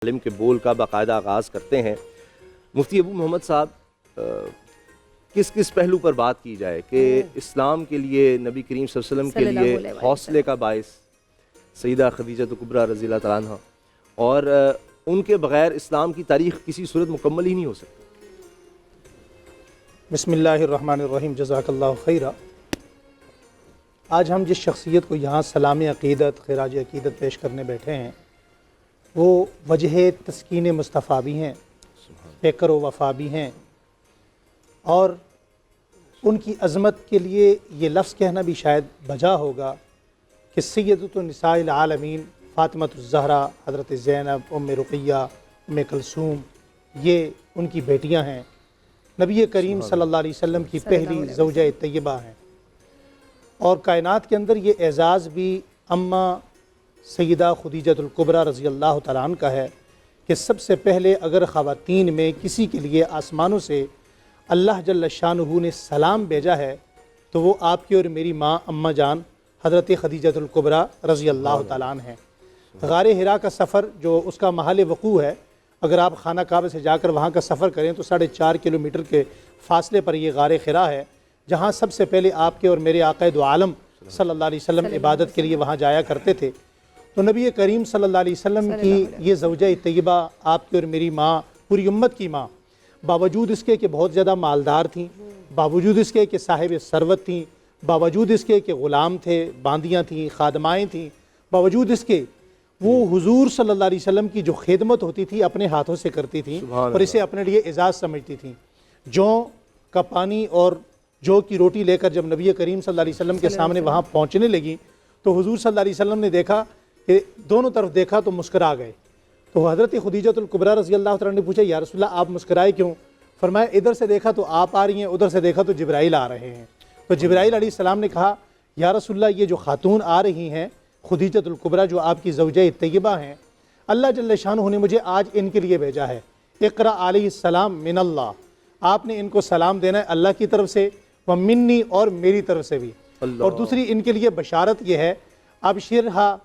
عالم کے بول کا باقاعدہ آغاز کرتے ہیں۔ مفتی ابو محمد صاحب، کس کس پہلو پر بات کی جائے کہ اسلام کے لیے، نبی کریم صلی اللہ علیہ وسلم کے لیے حوصلے کا باعث سیدہ خدیجہ کبریٰ رضی اللہ تعالیٰ عنہ، اور ان کے بغیر اسلام کی تاریخ کسی صورت مکمل ہی نہیں ہو سکتی؟ بسم اللہ الرحمن الرحیم، جزاک اللہ خیرہ۔ آج ہم جس شخصیت کو یہاں سلام عقیدت، خراج عقیدت پیش کرنے بیٹھے ہیں، وہ وجہ تسکین مصطفیٰ بھی ہیں، پیکر و وفا بھی ہیں، اور ان کی عظمت کے لیے یہ لفظ کہنا بھی شاید بجا ہوگا کہ سیدۃ النساء العالمین فاطمۃ الزہرا، حضرت زینب، ام رقیہ، ام کلثوم، یہ ان کی بیٹیاں ہیں، نبی کریم صلی اللہ علیہ وسلم کی پہلی زوجہ طیبہ ہیں، اور کائنات کے اندر یہ اعزاز بھی اماں سیدہ خدیجہ الکبریٰ رضی اللہ تعالیٰ عنہ کا ہے کہ سب سے پہلے اگر خواتین میں کسی کے لیے آسمانوں سے اللہ جل شانہ نے سلام بھیجا ہے تو وہ آپ کی اور میری ماں اماں جان حضرت خدیجہ الکبریٰ رضی اللہ تعالیٰ عنہ ہیں۔ غار حرا کا سفر جو اس کا محل وقوع ہے، اگر آپ خانہ کعبہ سے جا کر وہاں کا سفر کریں تو 4.5 کلومیٹر کے فاصلے پر یہ غار حرا ہے، جہاں سب سے پہلے آپ کے اور میرے آقا دو عالم صلی اللہ علیہ وسلم عبادت کے لیے وہاں جایا کرتے تھے۔ تو نبی کریم صلی اللہ علیہ وسلم کی یہ زوجہ طیبہ، آپ کی اور میری ماں، پوری امت کی ماں، باوجود اس کے کہ بہت زیادہ مالدار تھیں، باوجود اس کے کہ صاحب ثروت تھیں، باوجود اس کے کہ غلام تھے، باندیاں تھیں، خادمائیں تھیں، باوجود اس کے وہ حضور صلی اللہ علیہ وسلم کی جو خدمت ہوتی تھی اپنے ہاتھوں سے کرتی تھیں اور اسے اپنے لیے اعزاز سمجھتی تھیں۔ جو کا پانی اور جو کی روٹی لے کر جب نبی کریم صلی اللہ علیہ وسلم کے سامنے وہاں پہنچنے لگی تو حضور صلی اللہ علیہ وسلم نے دیکھا کہ دونوں طرف دیکھا تو مسکرا گئے۔ تو حضرت خدیجہ الکبریٰ رضی اللہ تعالیٰ نے پوچھا، یا رسول اللہ آپ مسکرائے کیوں؟ فرمایا ادھر سے دیکھا تو آپ آ رہی ہیں، ادھر سے دیکھا تو جبرائیل آ رہے ہیں۔ تو جبرائیل علیہ السلام نے کہا، یا رسول اللہ یہ جو خاتون آ رہی ہیں خدیجہ الکبریٰ جو آپ کی زوجہ طیبہ ہیں، اللہ جل شانہ نے مجھے آج ان کے لیے بھیجا ہے۔ اقرا علیہ السلام من اللہ، آپ نے ان کو سلام دینا ہے اللہ کی طرف سے، ومنی اور میری طرف سے بھی۔ اور دوسری ان کے لیے بشارت یہ ہے، ابشرھا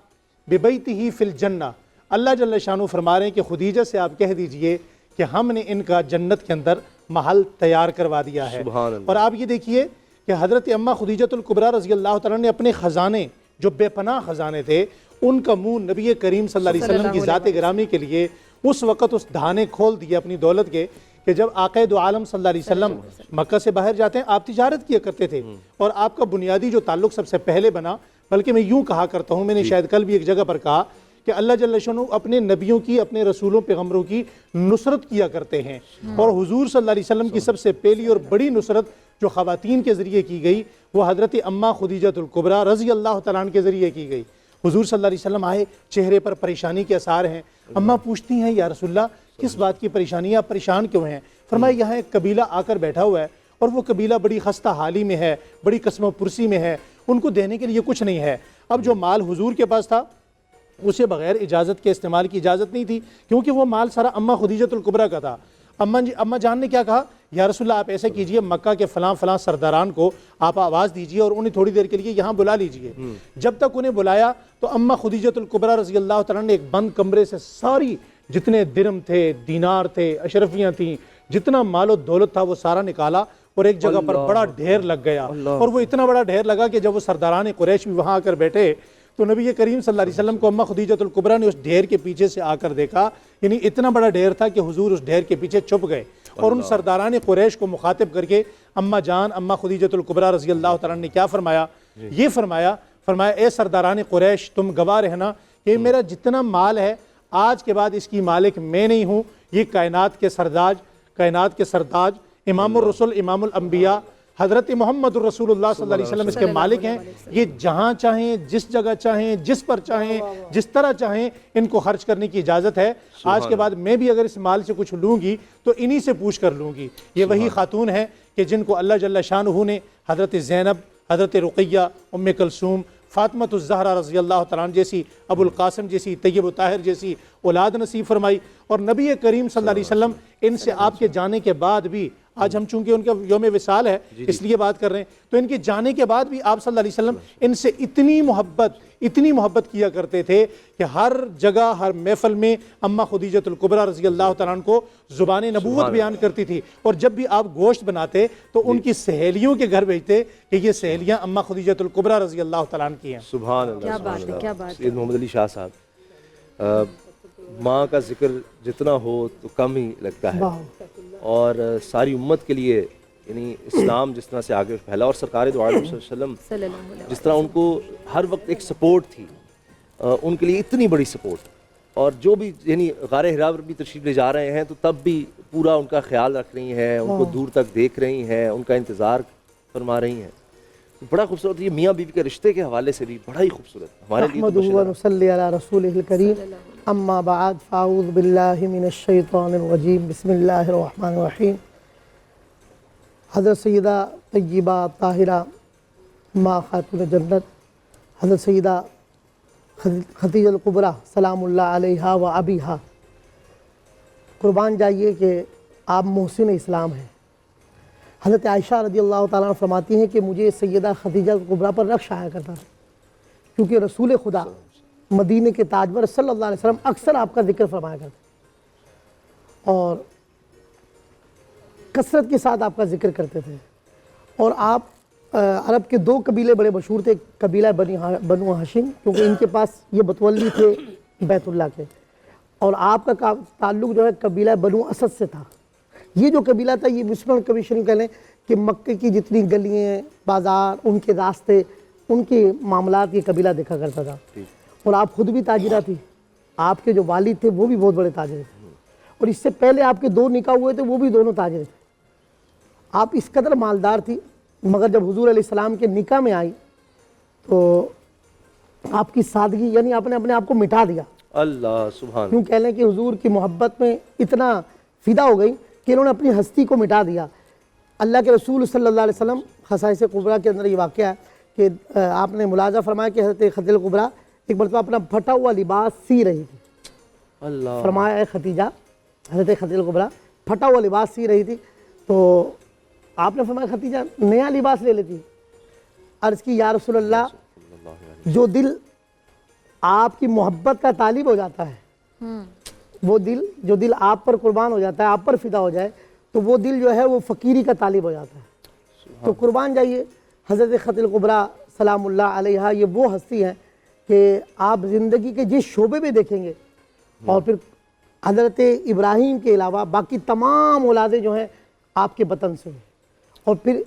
ببیتہ فی الجنہ، اللہ جل شانہ فرما رہے ہیں کہ خدیجہ سے آپ کہہ دیجئے کہ ہم نے ان کا جنت کے اندر محل تیار کروا دیا ہے۔ اور آپ یہ دیکھیے کہ حضرت اماں خدیجہ الکبریٰ رضی اللہ تعالیٰ نے اپنے خزانے جو بے پناہ خزانے تھے، ان کا منہ نبی کریم صلی اللہ علیہ وسلم کی ذات گرامی کے لیے اس وقت اس دھانے کھول دیے اپنی دولت کے کہ جب آقا دو عالم صلی اللہ علیہ وسلم مکہ سے باہر جاتے ہیں، آپ تجارت کیا کرتے تھے، اور آپ کا بنیادی جو تعلق سب سے پہلے بنا، بلکہ میں یوں کہا کرتا ہوں، میں نے شاید کل بھی ایک جگہ پر کہا کہ اللہ جل شانہ اپنے نبیوں کی، اپنے رسولوں پیغمبروں کی نصرت کیا کرتے ہیں، اور حضور صلی اللہ علیہ وسلم کی سب سے پہلی اور بڑی نصرت جو خواتین کے ذریعے کی گئی وہ حضرت اماں خدیجہ الکبریٰ رضی اللہ تعالیٰ عنہ کے ذریعے کی گئی۔ حضور صلی اللہ علیہ وسلم آئے، چہرے پر پریشانی کے آثار ہیں، اماں پوچھتی ہیں، یا رسول اللہ کس بات کی پریشانی ہے، آپ پریشان کیوں ہیں؟ فرمایا یہاں ایک قبیلہ آ کر بیٹھا ہوا ہے اور وہ قبیلہ بڑی خستہ حالی میں ہے، بڑی قسم و پرسی میں ہے، ان کو دینے کے لیے کچھ نہیں ہے۔ اب جو مال حضور کے پاس تھا اسے بغیر اجازت کے استعمال کی اجازت نہیں تھی، کیونکہ وہ مال سارا اماں خدیجہ الکبریٰ کا تھا۔ اماں جان نے کیا کہا، یا رسول اللہ آپ ایسا کیجئے، مکہ کے فلاں فلاں سرداران کو آپ آواز دیجئے اور انہیں تھوڑی دیر کے لیے یہاں بلا لیجئے۔ جب تک انہیں بلایا تو اماں خدیجہ الکبریٰ رضی اللہ تعالیٰ نے ایک بند کمرے سے ساری جتنے درم تھے، دینار تھے، اشرفیاں تھیں، جتنا مال و دولت تھا وہ سارا نکالا، اور ایک جگہ پر بڑا ڈھیر لگ گیا، اور وہ اتنا بڑا ڈھیر لگا کہ جب وہ سرداران قریش بھی وہاں آ کر بیٹھے تو نبی کریم صلی اللہ علیہ وسلم کو اماں خدیجہ الکبریٰ نے اس ڈھیر کے پیچھے سے آ کر دیکھا، یعنی اتنا بڑا ڈھیر تھا کہ حضور اس ڈھیر کے پیچھے چھپ گئے، اور ان سرداران قریش کو مخاطب کر کے اماں جان اماں خدیجہ الکبریٰ رضی اللہ تعالیٰ نے کیا فرمایا؟ یہ فرمایا اے سرداران قریش تم گواہ رہنا کہ میرا جتنا مال ہے آج کے بعد اس کی مالک میں نہیں ہوں، یہ کائنات کے سرداج امام الرسل امام الانبیاء حضرت محمد الرسول اللہ صلی اللہ علیہ وسلم اس کے مالک ہیں، یہ جہاں چاہیں، جس جگہ چاہیں، جس پر چاہیں، جس طرح چاہیں ان کو خرچ کرنے کی اجازت ہے۔ آج کے بعد میں بھی اگر اس مال سے کچھ لوں گی تو انہی سے پوچھ کر لوں گی۔ یہ وہی خاتون ہے کہ جن کو اللہ جل شانہ نے حضرت زینب، حضرت رقیہ، ام کلثوم، فاطمۃ الزہرا رضی اللہ تعالیٰ عنہ جیسی، ابو القاسم جیسی، طیب و طاہر جیسی اولاد نصیب فرمائی، اور نبی کریم صلی اللہ علیہ وسلم ان سے آپ کے جانے کے بعد بھی آج ہم چونکہ ان کا یوم وصال ہے اس لیے بات کر رہے ہیں، تو ان کے جانے کے بعد بھی آپ صلی اللہ علیہ وسلم ان سے اتنی محبت کیا کرتے تھے کہ ہر جگہ ہر محفل میں اماں خدیجۃ الکبریٰ رضی اللہ تعالیٰ عنہ کو زبان نبوت بیان کرتی تھی، اور جب بھی آپ گوشت بناتے تو ان کی سہیلیوں کے گھر بھیجتے کہ یہ سہیلیاں اماں خدیجۃ الکبریٰ رضی اللہ تعالیٰ عنہ کی ہیں۔ سبحان اللہ، کیا بات ہے، کیا بات ہے۔ سید محمد علی شاہ صاحب، ماں کا ذکر جتنا ہو تو کم ہی لگتا ہے، اور ساری امت کے لیے یعنی اسلام جس طرح سے آگے پھیلا، اور سرکار دو عالم صلی اللہ علیہ وسلم جس طرح ان کو ہر وقت ایک سپورٹ تھی، ان کے لیے اتنی بڑی سپورٹ، اور جو بھی یعنی غار حرا پر بھی تشریف لے جا رہے ہیں تو تب بھی پورا ان کا خیال رکھ رہی ہیں، ان کو دور تک دیکھ رہی ہیں، ان کا انتظار فرما رہی ہیں، بڑا خوبصورت۔ یہ میاں بیوی کے رشتے کے حوالے سے بھی بڑا ہی خوبصورت ہمارے لیے۔ نحمدہ و نصلی علی رسولہ الکریم، اما بعد فاعوذ باللہ من الشیطان الرجیم، بسم اللہ الرحمن الرحیم۔ حضرت سیدہ طیبہ طاہرہ ماں خاتون جنت حضرت سیدہ خدیجہ الکبریٰ سلام اللہ علیہا و ابیہا، قربان جائیے کہ آپ محسن اسلام ہیں۔ حضرت عائشہ رضی اللہ تعالیٰ عنہ فرماتی ہیں کہ مجھے سیدہ خدیجہ الکبریٰ پر رشک آیا کرتا تھا، کیونکہ رسول خدا مدینے کے تاجور صلی اللہ علیہ وسلم اکثر آپ کا ذکر فرمایا کرتے اور کثرت کے ساتھ آپ کا ذکر کرتے تھے، اور آپ عرب کے دو قبیلے بڑے مشہور تھے، قبیلہ بنو ہاشم، کیونکہ ان کے پاس یہ متولی تھے بیت اللہ کے، اور آپ کا تعلق جو ہے قبیلہ بنو اسد سے تھا۔ یہ جو قبیلہ تھا یہ مسلم کبھی شریف کہہ لیں کہ مکے کی جتنی گلیاں بازار ان کے راستے ان کے معاملات یہ قبیلہ دیکھا کرتا تھا، اور آپ خود بھی تاجرہ تھی، آپ کے جو والد تھے وہ بھی بہت بڑے تاجر تھے، اور اس سے پہلے آپ کے دو نکاح ہوئے تھے وہ بھی دونوں تاجر تھے۔ آپ اس قدر مالدار تھی، مگر جب حضور علیہ السلام کے نکاح میں آئی تو آپ کی سادگی یعنی آپ نے اپنے آپ کو مٹا دیا۔ اللہ سبحان، کیوں کہہ لیں کہ حضور کی محبت میں اتنا فدا ہو گئی کہ انہوں نے اپنی ہستی کو مٹا دیا۔ اللہ کے رسول صلی اللہ علیہ وسلم خصائص کبریٰ کے اندر یہ واقعہ ہے کہ آپ نے ملاحظہ فرمایا کہ حضرت خدیجہ الکبریٰ ایک مرتبہ اپنا پھٹا ہوا لباس سی رہی تھی۔ اللہ فرمایا اے خدیجہ، حضرت خدیجہ الکبریٰ پھٹا ہوا لباس سی رہی تھی، تو آپ نے فرمایا خدیجہ نیا لباس لے لیتی۔ عرض کی یا رسول اللہ، جو دل آپ کی محبت کا طالب ہو جاتا ہے، وہ دل جو دل آپ پر قربان ہو جاتا ہے، آپ پر فدا ہو جائے، تو وہ دل جو ہے وہ فقیری کا طالب ہو جاتا ہے۔ تو قربان جائیے حضرت خدیجہ الکبریٰ سلام اللہ علیہا یہ وہ ہستی ہیں کہ آپ زندگی کے جس شعبے میں دیکھیں گے، اور پھر حضرت ابراہیم کے علاوہ باقی تمام اولادیں جو ہیں آپ کے بطن سے ہوئی، اور پھر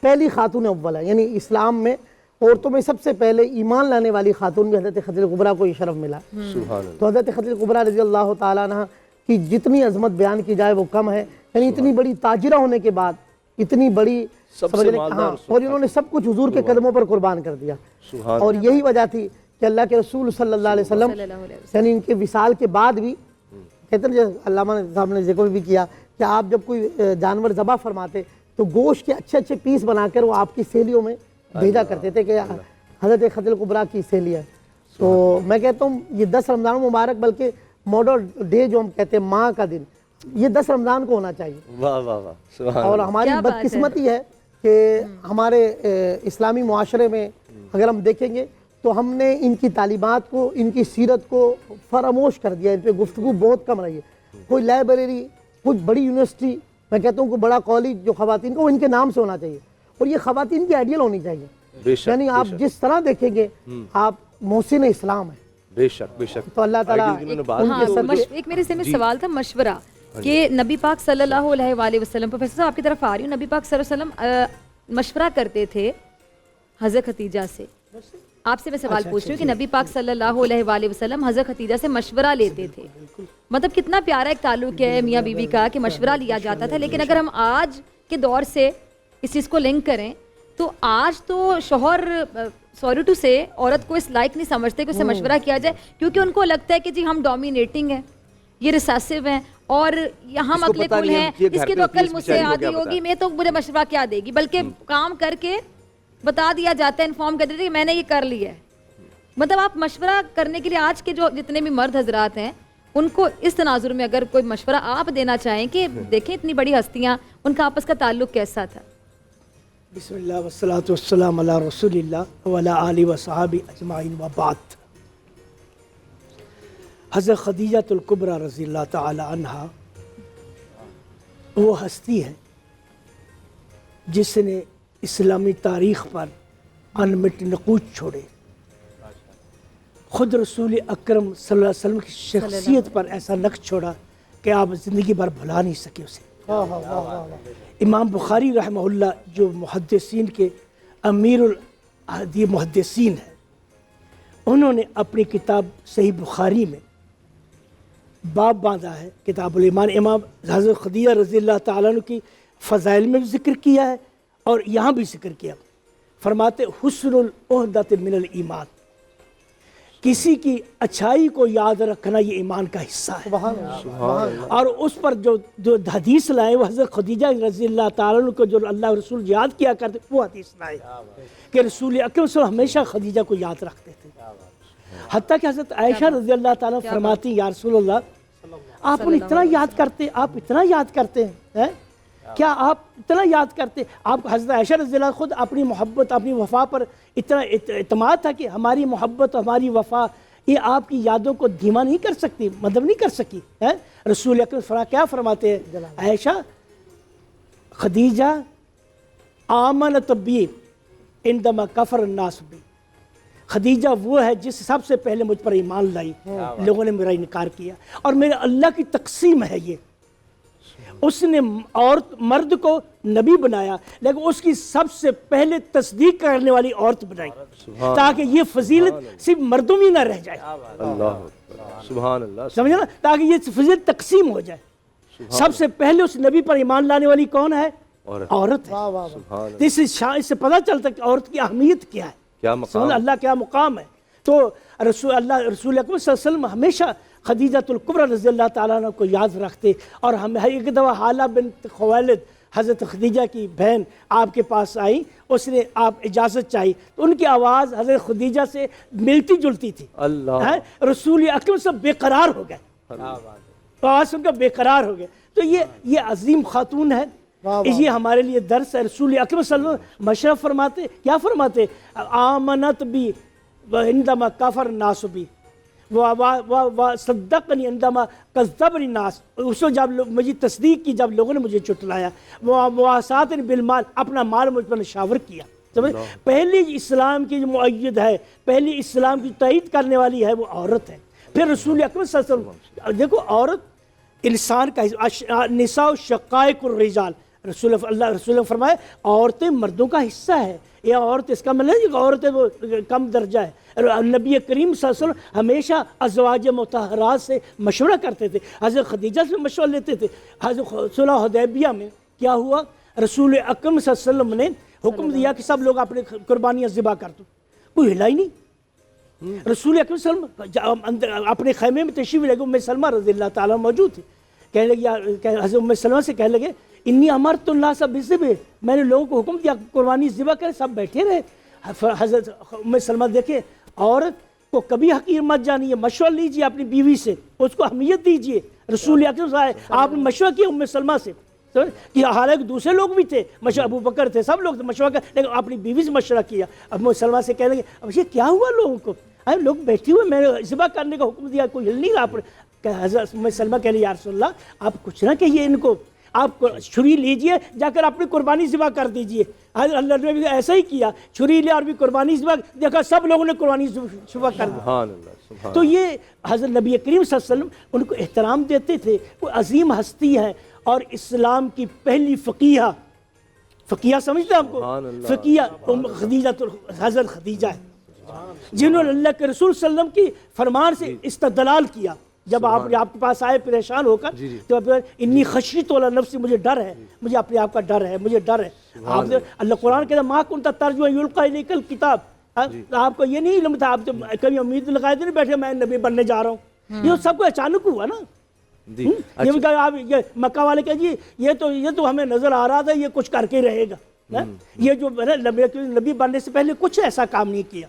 پہلی خاتون اول ہے، یعنی اسلام میں عورتوں میں سب سے پہلے ایمان لانے والی خاتون بھی حضرت خدیجہ الکبریٰ کو یہ شرف ملا۔ سبحان اللہ، تو حضرت خدیجہ الکبریٰ رضی اللہ تعالیٰ عنہ کی جتنی عظمت بیان کی جائے وہ کم ہے، یعنی اتنی بڑی تاجرہ ہونے کے بعد اتنی بڑی سب سے مالدار اور انہوں نے سب کچھ حضور کے قدموں پر قربان کر دیا، اور یہی وجہ تھی کہ اللہ کے رسول صلی اللہ علیہ وسلم یعنی ان کے وصال کے بعد بھی کہتے ہیں، علامہ صاحب نے ذکر بھی کیا کہ آپ جب کوئی جانور ذبح فرماتے تو گوشت کے اچھے اچھے پیس بنا کر وہ آپ کی سہیلیوں میں بھیجا کرتے تھے کہ حضرت خدیجہ الکبریٰ کی سہیلی ہے۔ تو میں کہتا ہوں یہ 10 رمضان مبارک بلکہ ماڈر ڈے جو ہم کہتے ہیں ماں کا دن، یہ 10 رمضان کو ہونا چاہیے۔ واہ واہ واہ، سبحان اور اللہ، ہماری بدقسمتی ہے کہ ہمارے اسلامی معاشرے میں اگر ہم دیکھیں گے تو ہم نے ان کی تعلیمات کو، ان کی سیرت کو فراموش کر دیا، ان پہ گفتگو بہت کم رہی ہے۔ کوئی لائبریری، کچھ بڑی یونیورسٹی، میں کہتا ہوں کوئی بڑا کالج جو خواتین کو ان کے نام سے ہونا چاہیے، اور یہ خواتین کی آئیڈیل ہونی چاہیے، یعنی آپ جس طرح دیکھیں گے آپ محسن اسلام ہیں۔ بے شک بے شک، تو اللہ تعالیٰ ایک میرے سے سوال تھا مشورہ کہ نبی پاک صلی اللہ علیہ وآلہ وسلم، پروفیسر صاحب آپ کی طرف آ رہی ہوں، نبی پاک صلی اللہ علیہ وسلم مشورہ کرتے تھے حضرت خدیجہ سے، آپ سے میں سوال پوچھ رہی ہوں کہ نبی پاک صلی اللہ علیہ وآلہ وسلم حضرت خدیجہ سے مشورہ لیتے تھے، مطلب کتنا پیارا ایک تعلق ہے میاں بیوی کا کہ مشورہ لیا جاتا تھا۔ لیکن اگر ہم آج کے دور سے اس چیز کو لنک کریں تو آج تو شوہر سوری ٹو سے عورت کو اس لائق نہیں سمجھتے کہ اسے مشورہ کیا جائے، کیونکہ ان کو لگتا ہے کہ جی ہم ڈومینیٹنگ ہیں، یہ ریسیسو ہیں، اور ہم عقل کل ہیں، اس کی تو عقل مجھ سے آدھی ہوگی، میں تو مجھے مشورہ کیا دے گی، بلکہ کام کر کے بتا دیا جاتا ہے، انفارم کر دیتے کہ میں نے یہ کر لیا ہے۔ مطلب آپ مشورہ کرنے کے لیے آج کے جو جتنے بھی مرد حضرات ہیں ان کو اس تناظر میں اگر کوئی مشورہ آپ دینا چاہیں کہ دیکھیں اتنی بڑی ہستیاں، ان کا آپس کا تعلق کیسا تھا؟ بسم اللہ والصلاة والسلام علی رسول اللہ وعلی آلہ وصحابہ اجمعین وبعد۔ حضرت خدیجہ الکبریٰ رضی اللہ تعالی عنہا وہ ہستی ہے جس نے اسلامی تاریخ پر انمٹ نقوش چھوڑے، خود رسول اکرم صلی اللہ علیہ وسلم کی شخصیت پر ایسا نقش چھوڑا کہ آپ زندگی بھر بھلا نہیں سکے اسے۔ امام بخاری رحمہ اللہ جو محدثین کے امیر محدثین ہیں، انہوں نے اپنی کتاب صحیح بخاری میں باب باندھا ہے، کتاب الایمان، امام حضرت خدیجہ رضی اللہ تعالیٰ عنہ کی فضائل میں بھی ذکر کیا ہے اور یہاں بھی ذکر کیا۔ فرماتے حسن العہدۃ من الایمان، کسی کی اچھائی کو یاد رکھنا یہ ایمان کا حصہ ہے۔ اور اس پر جو حدیث لائے وہ حضرت خدیجہ رضی اللہ تعالیٰ عنہ کو جو اللہ رسول یاد کیا کرتے وہ حدیث لائے کہ رسول اکرم صلی اللہ علیہ وسلم ہمیشہ خدیجہ کو یاد رکھتے تھے، حتیٰ کہ حضرت عائشہ رضی اللہ تعالیٰ عنہ فرماتی یا رسول اللہ آپ انہیں اتنا یاد کرتے، آپ اتنا یاد کرتے ہیں، کیا آپ اتنا یاد کرتے؟ آپ حضرت عائشہ رضی اللہ خود اپنی محبت اپنی وفا پر اتنا اعتماد تھا کہ ہماری محبت ہماری وفا یہ آپ کی یادوں کو دھیما نہیں کر سکتی، مدد نہیں کر سکی ہے۔ رسول اکرم کیا فرماتے ہیں؟ عائشہ خدیجہ آمنت بی عندما کفر الناس بی، خدیجہ وہ ہے جس سب سے پہلے مجھ پر ایمان لائی، لوگوں نے میرا انکار کیا، اور میرے اللہ کی تقسیم ہے یہ، اس نے عورت مرد کو نبی بنایا لیکن اس کی سب سے پہلے تصدیق کرنے والی عورت بنائی تاکہ یہ فضیلت صرف مردوں میں نہ رہ جائے، اللہ سبحان اللہ، سمجھا نا، تاکہ یہ فضیلت تقسیم ہو جائے۔ سب سے پہلے اس نبی پر ایمان لانے والی کون ہے؟ عورت ہے۔ اس سے پتہ چلتا ہے کہ عورت کی اہمیت کیا ہے، کیا مقام، اللہ کیا مقام ہے۔ تو رسول اکرم صلی اللہ علیہ وسلم ہمیشہ خدیجہ الکبریٰ رضی اللہ تعالیٰ عنہ کو یاد رکھتے، اور ہمیں ایک دفعہ حالہ بنت خویلد حضرت خدیجہ کی بہن آپ کے پاس آئی، اس نے آپ اجازت چاہی تو ان کی آواز حضرت خدیجہ سے ملتی جلتی تھی، اللہ رسول اکرم سے بے قرار ہو گئے، آواز سن کر بے قرار ہو گئے۔ تو یہ عظیم خاتون ہے، یہ ہمارے لیے درس ہے۔ رسول اکرم صلی اللہ علیہ وسلم مشورہ فرماتے، کیا فرماتے؟ آمنت بی عندما کفر الناس بی وصدقنی عندما کذبنی الناس، اس وقت جب مجھے تصدیق کی جب لوگوں نے مجھے چٹلایا، وواساتنی بالمال، اپنا مال مجھ پر نشاور کیا۔ پہلی اسلام کی جو مؤید ہے، پہلی اسلام کی تائید کرنے والی ہے وہ عورت ہے۔ پھر رسول اکرم صلی اللہ علیہ وسلم دیکھو، عورت انسان کا نساء شقائق الرجال، رسول فرمائے عورتیں مردوں کا حصہ ہے۔ یہ عورت اس کا مطلب نہیں کہ عورتیں وہ کم درجہ ہے۔ نبی کریم صلی اللہ علیہ وسلم ہمیشہ ازواج مطہرات سے مشورہ کرتے تھے، حضرت خدیجہ سے مشورہ لیتے تھے۔ حضرت صلح حدیبیہ میں کیا ہوا؟ رسول اکرم صلی اللہ علیہ وسلم نے حکم دیا کہ سب لوگ اپنے قربانیاں ذبح کر دو، کوئی ہلا ہی نہیں۔ رسول اکرم صلی اللہ علیہ وسلم اپنے خیمے میں تشریف لے گئے، ام سلمہ رضی اللہ تعالیٰ موجود تھی، کہنے لگی، حضرت ام سلمہ سے کہنے لگے انی امرت الناس بالذبح، میں نے لوگوں کو حکم دیا قربانی ذبح کرے، سب بیٹھے رہے۔ حضرت ام سلمہ دیکھیں، عورت کو کبھی حقیر مت جانیے، مشورہ لیجیے اپنی بیوی سے، اس کو اہمیت دیجیے۔ رسول اکرم صلی اللہ علیہ وسلم آپ نے مشورہ کیا ام سلمہ سے، کہ حالانکہ دوسرے لوگ بھی تھے، مشورہ ابو بکر تھے، سب لوگ مشورہ کیا، لیکن اپنی بیوی سے مشورہ کیا۔ اب ام سلمہ سے کہنے لگے اب یہ کیا ہوا لوگوں کو، لوگ بیٹھے ہوئے، میں نے ذبح کرنے کا حکم دیا، کوئی ہل نہیں رہا۔ حضرت ام سلمہ کہہ رہی یا رسول اللہ آپ کچھ نہ کہیے ان کو، آپ چھری لیجئے جا کر اپنی قربانی ذبح کر دیجئے۔ حضرت اللہ نے بھی ایسا ہی کیا، چھری لیا اور بھی قربانی ذبح، دیکھا سب لوگوں نے قربانی ذبح کر دی۔ تو یہ حضرت نبی کریم صلی اللہ علیہ وسلم ان کو احترام دیتے تھے، وہ عظیم ہستی ہے، اور اسلام کی پہلی فقیہ سمجھتے ہیں آپ کو، فقیہ خدیجہ، حضرت خدیجہ ہے جنہوں نے اللہ کے رسول صلی اللہ علیہ وسلم کی فرمان سے استدلال کیا۔ جب آپ کے پاس آئے پریشان ہو کر تو انی خشیت علی نفسی، مجھے ڈر ہے، مجھے اپنے آپ کا ڈر ہے، مجھے ڈر ہے۔ اللہ قرآن کہتا ہے ما کنت ترجو ان یلقی الیک الکتاب، آپ کو یہ نہیں علم تھا، آپ تو کبھی امید لگائے تو نہیں بیٹھے میں نبی بننے جا رہا ہوں، یہ سب کو اچانک ہوا نا۔ یہ مکہ والے کہ جی یہ تو ہمیں نظر آ رہا تھا یہ کچھ کر کے رہے گا، یہ جو نبی بننے سے پہلے کچھ ایسا کام نہیں کیا،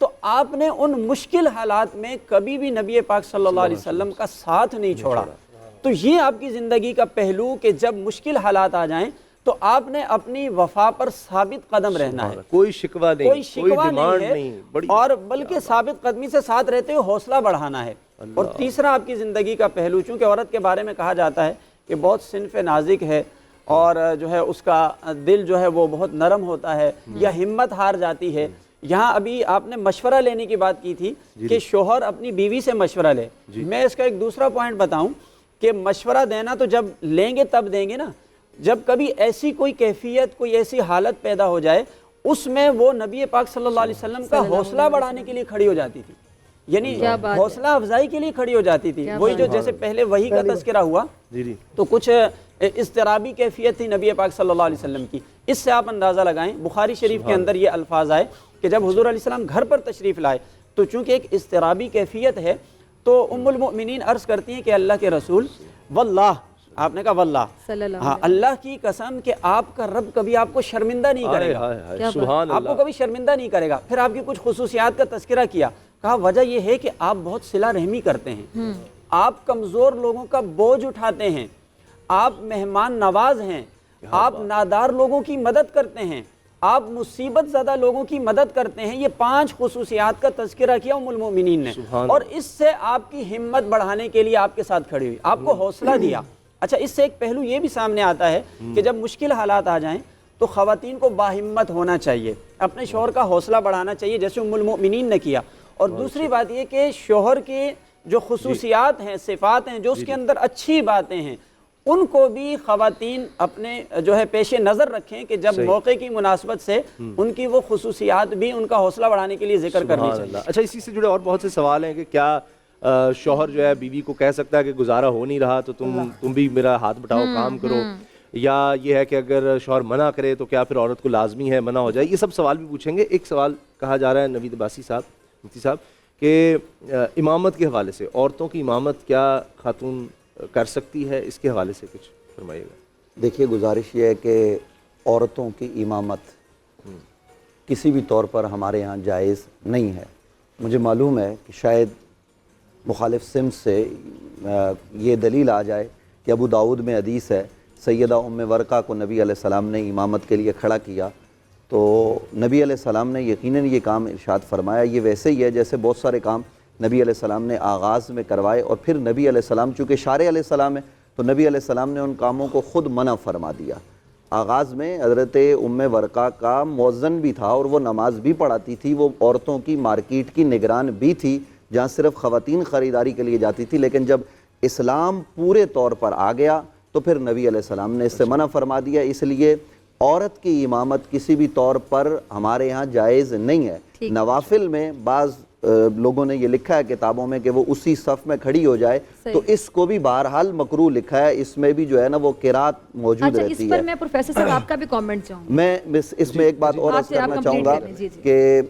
تو آپ نے ان مشکل حالات میں کبھی بھی نبی پاک صلی اللہ علیہ وسلم کا ساتھ نہیں چھوڑا. تو یہ آپ کی زندگی کا پہلو کہ جب مشکل حالات آ جائیں تو آپ نے اپنی وفا پر ثابت قدم رہنا ہے, کوئی شکوہ نہیں, کوئی شکوہ نہیں نہیں ہے, اور بلکہ ثابت قدمی سے ساتھ رہتے ہوئے حوصلہ بڑھانا ہے. اور تیسرا آپ کی زندگی کا پہلو, چونکہ عورت کے بارے میں کہا جاتا ہے کہ بہت صنف نازک ہے اور جو ہے اس کا دل جو ہے وہ بہت نرم ہوتا ہے یا ہمت ہار جاتی ہے. یہاں ابھی آپ نے مشورہ لینے کی بات کی تھی کہ شوہر اپنی بیوی سے مشورہ لے. میں اس کا ایک دوسرا پوائنٹ بتاؤں کہ مشورہ دینا تو جب لیں گے تب دیں گے نا, جب کبھی ایسی کوئی کیفیت, کوئی ایسی حالت پیدا ہو جائے اس میں وہ نبی پاک صلی اللہ علیہ وسلم کا حوصلہ بڑھانے کے لیے کھڑی ہو جاتی تھی, یعنی حوصلہ افزائی کے لیے کھڑی ہو جاتی تھی. وہی جو جیسے پہلے وحی کا تذکرہ ہوا تو کچھ اضطرابی کیفیت تھی نبی پاک صلی اللہ علیہ وسلم کی. اس سے آپ اندازہ لگائیں, بخاری شریف کے اندر یہ الفاظ آئے کہ جب حضور علیہ السلام گھر پر تشریف لائے تو چونکہ ایک اضطرابی کیفیت ہے تو ام المؤمنین عرض کرتی ہیں کہ اللہ کے رسول, واللہ, آپ نے کہا واللہ, ہاں اللہ کی قسم کہ آپ کا رب کبھی آپ کو شرمندہ نہیں کرے گا, سبحان آپ کو کبھی شرمندہ نہیں کرے گا. پھر آپ کی کچھ خصوصیات کا تذکرہ کیا, کہا وجہ یہ ہے کہ آپ بہت صلہ رحمی کرتے ہیں, آپ کمزور لوگوں کا بوجھ اٹھاتے ہیں, آپ مہمان نواز ہیں, آپ نادار لوگوں کی مدد کرتے ہیں, آپ مصیبت زدہ لوگوں کی مدد کرتے ہیں. یہ 5 خصوصیات کا تذکرہ کیا ام المؤمنین نے, اور اس سے آپ کی ہمت بڑھانے کے لیے آپ کے ساتھ کھڑی ہوئی, آپ کو حوصلہ دیا. اچھا, اس سے ایک پہلو یہ بھی سامنے آتا ہے کہ جب مشکل حالات آ جائیں تو خواتین کو باہمت ہونا چاہیے, اپنے شوہر کا حوصلہ بڑھانا چاہیے جیسے ام المؤمنین نے کیا. اور دوسری بات یہ کہ شوہر کی جو خصوصیات ہیں, صفات ہیں, جو اس کے اندر اچھی باتیں ہیں, ان کو بھی خواتین اپنے جو ہے پیش نظر رکھیں کہ جب موقع کی مناسبت سے ان کی وہ خصوصیات بھی ان کا حوصلہ بڑھانے کے لیے ذکر کرنی چاہیے. اچھا, اسی سے جڑے اور بہت سے سوال ہیں کہ کیا شوہر جو ہے بیوی کو کہہ سکتا ہے کہ گزارا ہو نہیں رہا تو تم بھی میرا ہاتھ بٹاؤ, کام کرو, یا یہ ہے کہ اگر شوہر منع کرے تو کیا پھر عورت کو لازمی ہے منع ہو جائے؟ یہ سب سوال بھی پوچھیں گے. ایک سوال کہا جا رہا ہے نوید عباسی صاحب, مفتی صاحب, کہ امامت کے حوالے سے عورتوں کی امامت کیا خاتون کر سکتی ہے, اس کے حوالے سے کچھ فرمائیے گا. دیکھیے, گزارش یہ ہے کہ عورتوں کی امامت کسی بھی طور پر ہمارے ہاں جائز نہیں ہے. مجھے معلوم ہے کہ شاید مخالف سمت سے یہ دلیل آ جائے کہ ابو داؤد میں حدیث ہے سیدہ ام ورقہ کو نبی علیہ السلام نے امامت کے لیے کھڑا کیا, تو نبی علیہ السلام نے یقیناً یہ کام ارشاد فرمایا. یہ ویسے ہی ہے جیسے بہت سارے کام نبی علیہ السلام نے آغاز میں کروائے اور پھر نبی علیہ السلام چونکہ شارع علیہ السلام ہے تو نبی علیہ السلام نے ان کاموں کو خود منع فرما دیا. آغاز میں حضرت ام ورقہ کا مؤذن بھی تھا اور وہ نماز بھی پڑھاتی تھی, وہ عورتوں کی مارکیٹ کی نگران بھی تھی جہاں صرف خواتین خریداری کے لیے جاتی تھی. لیکن جب اسلام پورے طور پر آ گیا تو پھر نبی علیہ السلام نے اس سے منع فرما دیا. اس لیے عورت کی امامت کسی بھی طور پر ہمارے ہاں جائز نہیں ہے. نوافل میں بعض لوگوں نے یہ لکھا ہے کتابوں میں کہ وہ اسی صف میں کھڑی ہو جائے, تو اس کو بھی بہرحال مکروہ لکھا ہے, اس میں بھی جو ہے نا وہ قرات موجود رہتی ہے. اس پر میں پروفیسر صاحب آپ کا بھی کامنٹ چاہوں گا. میں اس میں ایک بات اور عرض کرنا چاہوں گا کہ